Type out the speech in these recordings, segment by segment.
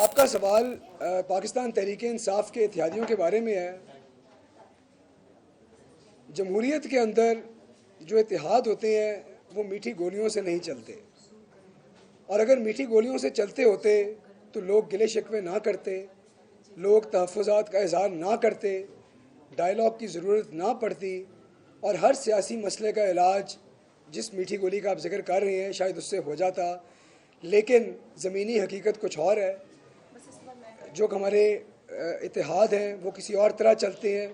آپ کا سوال پاکستان تحریک انصاف کے اتحادیوں کے بارے میں ہے۔ جمہوریت کے اندر جو اتحاد ہوتے ہیں وہ میٹھی گولیوں سے نہیں چلتے، اور اگر میٹھی گولیوں سے چلتے ہوتے تو لوگ گلے شکوے نہ کرتے، لوگ تحفظات کا اظہار نہ کرتے، ڈائلاگ کی ضرورت نہ پڑتی، اور ہر سیاسی مسئلے کا علاج جس میٹھی گولی کا آپ ذکر کر رہے ہیں شاید اس سے ہو جاتا۔ لیکن زمینی حقیقت کچھ اور ہے۔ جو ہمارے اتحاد ہیں وہ کسی اور طرح چلتے ہیں۔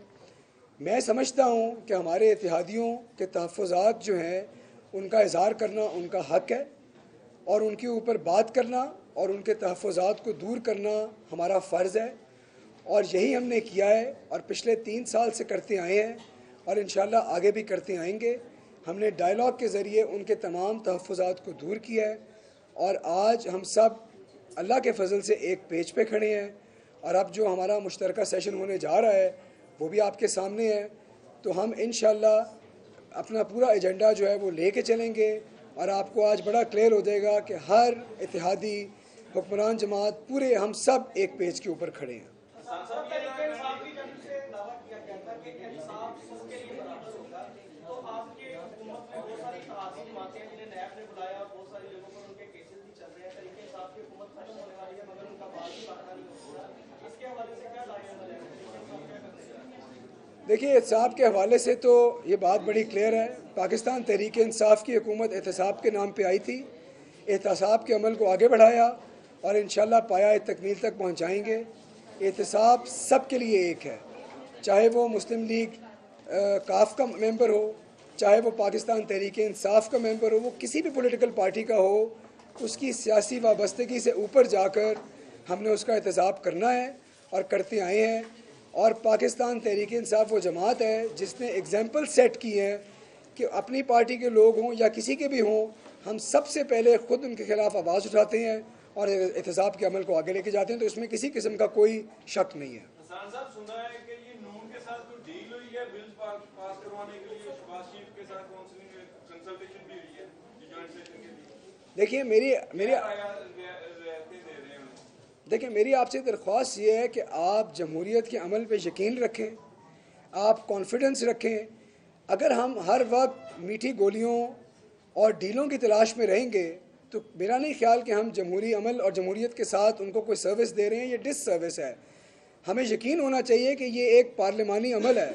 میں سمجھتا ہوں کہ ہمارے اتحادیوں کے تحفظات جو ہیں ان کا اظہار کرنا ان کا حق ہے، اور ان کے اوپر بات کرنا اور ان کے تحفظات کو دور کرنا ہمارا فرض ہے، اور یہی ہم نے کیا ہے اور پچھلے 3 سال سے کرتے آئے ہیں، اور انشاءاللہ آگے بھی کرتے آئیں گے۔ ہم نے ڈائلاگ کے ذریعے ان کے تمام تحفظات کو دور کیا ہے، اور آج ہم سب اللہ کے فضل سے ایک پیج پہ کھڑے ہیں، اور اب جو ہمارا مشترکہ سیشن ہونے جا رہا ہے وہ بھی آپ کے سامنے ہے۔ تو ہم انشاءاللہ اپنا پورا ایجنڈا جو ہے وہ لے کے چلیں گے، اور آپ کو آج بڑا کلیئر ہو جائے گا کہ ہر اتحادی حکمران جماعت پورے ہم سب ایک پیج کے اوپر کھڑے ہیں۔ دیکھیے، احتساب کے حوالے سے تو یہ بات بڑی کلیئر ہے۔ پاکستان تحریک انصاف کی حکومت احتساب کے نام پہ آئی تھی، احتساب کے عمل کو آگے بڑھایا اور انشاءاللہ پایہ تکمیل تک پہنچائیں گے۔ احتساب سب کے لیے ایک ہے، چاہے وہ مسلم لیگ کاف کا ممبر ہو، چاہے وہ پاکستان تحریک انصاف کا ممبر ہو، وہ کسی بھی پولیٹیکل پارٹی کا ہو، اس کی سیاسی وابستگی سے اوپر جا کر ہم نے اس کا احتساب کرنا ہے اور کرتے آئے ہیں۔ اور پاکستان تحریک انصاف وہ جماعت ہے جس نے ایگزامپل سیٹ کی ہے کہ اپنی پارٹی کے لوگ ہوں یا کسی کے بھی ہوں، ہم سب سے پہلے خود ان کے خلاف آواز اٹھاتے ہیں اور احتساب کے عمل کو آگے لے کے جاتے ہیں، تو اس میں کسی قسم کا کوئی شک نہیں ہے۔ حسان صاحب، سنا ہے کہ یہ نون کے ساتھ کوئی ڈیل ہوئی ہے بل پاس کروانے کے لیے، شہباز شریف کے ساتھ کنسلٹیشن بھی ہوئی ہے جوائنٹ سیشن کے لیے؟ دیکھیں میری آپ سے درخواست یہ ہے کہ آپ جمہوریت کے عمل پہ یقین رکھیں، آپ کانفیڈنس رکھیں۔ اگر ہم ہر وقت میٹھی گولیوں اور ڈیلوں کی تلاش میں رہیں گے تو میرا نہیں خیال کہ ہم جمہوری عمل اور جمہوریت کے ساتھ ان کو کوئی سروس دے رہے ہیں، یہ ڈس سروس ہے۔ ہمیں یقین ہونا چاہیے کہ یہ ایک پارلیمانی عمل ہے۔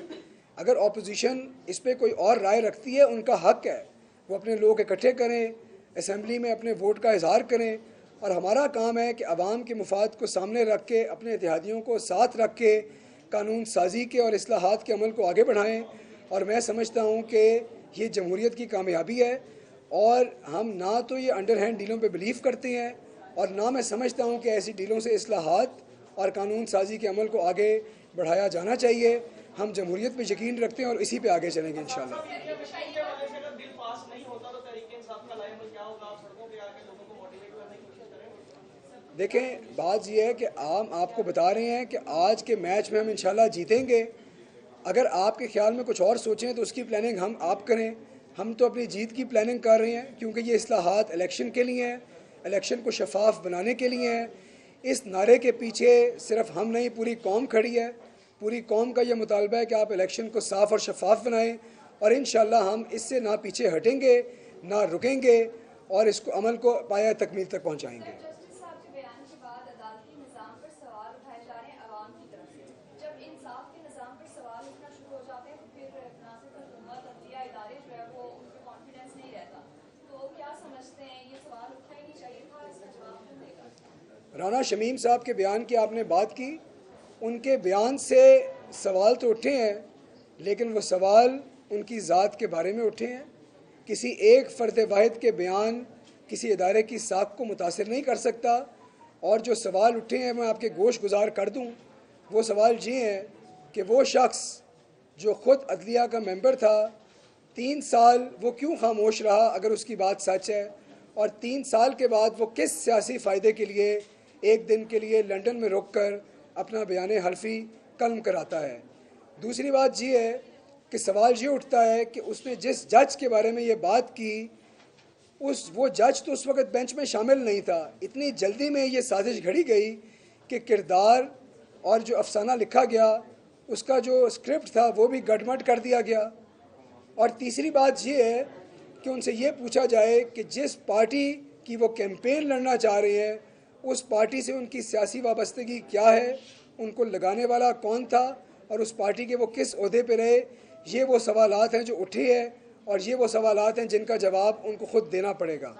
اگر اپوزیشن اس پہ کوئی اور رائے رکھتی ہے ان کا حق ہے، وہ اپنے لوگ اکٹھے کریں، اسمبلی میں اپنے ووٹ کا اظہار کریں، اور ہمارا کام ہے کہ عوام کے مفاد کو سامنے رکھ کے اپنے اتحادیوں کو ساتھ رکھ کے قانون سازی کے اور اصلاحات کے عمل کو آگے بڑھائیں۔ اور میں سمجھتا ہوں کہ یہ جمہوریت کی کامیابی ہے، اور ہم نہ تو یہ انڈر ہینڈ ڈیلوں پہ بلیو کرتے ہیں، اور نہ میں سمجھتا ہوں کہ ایسی ڈیلوں سے اصلاحات اور قانون سازی کے عمل کو آگے بڑھایا جانا چاہیے۔ ہم جمہوریت پہ یقین رکھتے ہیں اور اسی پہ آگے چلیں گے انشاءاللہ۔ دیکھیں بات یہ ہے کہ آپ کو بتا رہے ہیں کہ آج کے میچ میں ہم انشاءاللہ جیتیں گے۔ اگر آپ کے خیال میں کچھ اور سوچیں تو اس کی پلاننگ آپ کریں۔ ہم تو اپنی جیت کی پلاننگ کر رہے ہیں، کیونکہ یہ اصلاحات الیکشن کے لیے ہیں، الیکشن کو شفاف بنانے کے لیے ہیں۔ اس نعرے کے پیچھے صرف ہم نہیں، پوری قوم کھڑی ہے۔ پوری قوم کا یہ مطالبہ ہے کہ آپ الیکشن کو صاف اور شفاف بنائیں، اور انشاءاللہ ہم اس سے نہ پیچھے ہٹیں گے نہ رکیں گے، اور اس کو عمل کو پایہ تکمیل تک پہنچائیں گے۔ رانا شمیم صاحب کے بیان کی آپ نے بات کی، ان کے بیان سے سوال تو اٹھے ہیں، لیکن وہ سوال ان کی ذات کے بارے میں اٹھے ہیں۔ کسی ایک فرد واحد کے بیان کسی ادارے کی ساکھ کو متاثر نہیں کر سکتا، اور جو سوال اٹھے ہیں میں آپ کے گوش گزار کر دوں۔ وہ سوال یہ ہیں کہ وہ شخص جو خود عدلیہ کا ممبر تھا، 3 سال وہ کیوں خاموش رہا اگر اس کی بات سچ ہے، اور 3 سال کے بعد وہ کس سیاسی فائدے کے لیے ایک دن کے لیے لنڈن میں رک کر اپنا بیان حلفی قلم کراتا ہے۔ دوسری بات یہ ہے کہ سوال یہ اٹھتا ہے کہ اس نے جس جج کے بارے میں یہ بات کی، وہ جج تو اس وقت بینچ میں شامل نہیں تھا۔ اتنی جلدی میں یہ سازش گھڑی گئی کہ کردار اور جو افسانہ لکھا گیا اس کا جو اسکرپٹ تھا وہ بھی گڈمٹ کر دیا گیا. اور تیسری بات یہ ہے کہ ان سے یہ پوچھا جائے کہ جس پارٹی کی وہ کیمپین لڑنا چاہ رہے ہیں اس پارٹی سے ان کی سیاسی وابستگی کیا ہے, ان کو لگانے والا کون تھا, اور اس پارٹی کے وہ کس عہدے پہ رہے. یہ وہ سوالات ہیں جو اٹھے ہیں اور یہ وہ سوالات ہیں جن کا جواب ان کو خود دینا پڑے گا.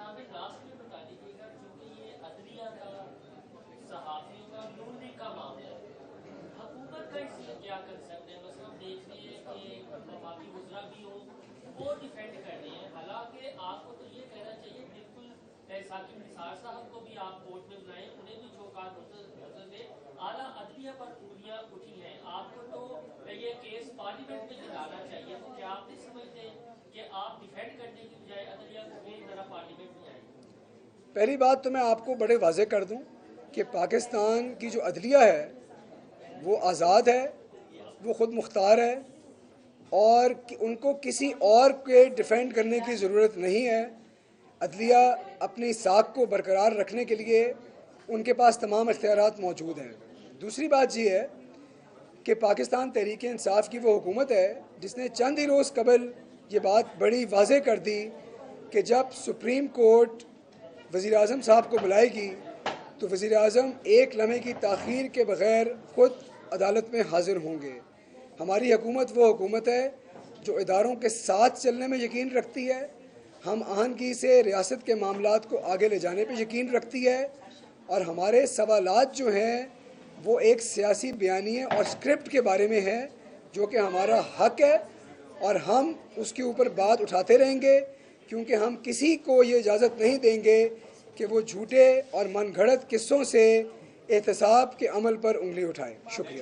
پہلی بات تو میں آپ کو بڑے واضح کر دوں کہ پاکستان کی جو عدلیہ ہے وہ آزاد ہے, وہ خود مختار ہے, اور ان کو کسی اور کے ڈیفینڈ کرنے کی ضرورت نہیں ہے. عدلیہ اپنی ساکھ کو برقرار رکھنے کے لیے ان کے پاس تمام اختیارات موجود ہیں. دوسری بات یہ ہے کہ پاکستان تحریک انصاف کی وہ حکومت ہے جس نے چند ہی روز قبل یہ بات بڑی واضح کر دی کہ جب سپریم کورٹ وزیر اعظم صاحب کو بلائے گی تو وزیر اعظم ایک لمحے کی تاخیر کے بغیر خود عدالت میں حاضر ہوں گے. ہماری حکومت وہ حکومت ہے جو اداروں کے ساتھ چلنے میں یقین رکھتی ہے, ہم آہنگی سے ریاست کے معاملات کو آگے لے جانے پہ یقین رکھتی ہے, اور ہمارے سوالات جو ہیں وہ ایک سیاسی بیانیے اور اسکرپٹ کے بارے میں ہے جو کہ ہمارا حق ہے, اور ہم اس کے اوپر بات اٹھاتے رہیں گے, کیونکہ ہم کسی کو یہ اجازت نہیں دیں گے کہ وہ جھوٹے اور من گھڑت قصوں سے احتساب کے عمل پر انگلی اٹھائے. شکریہ.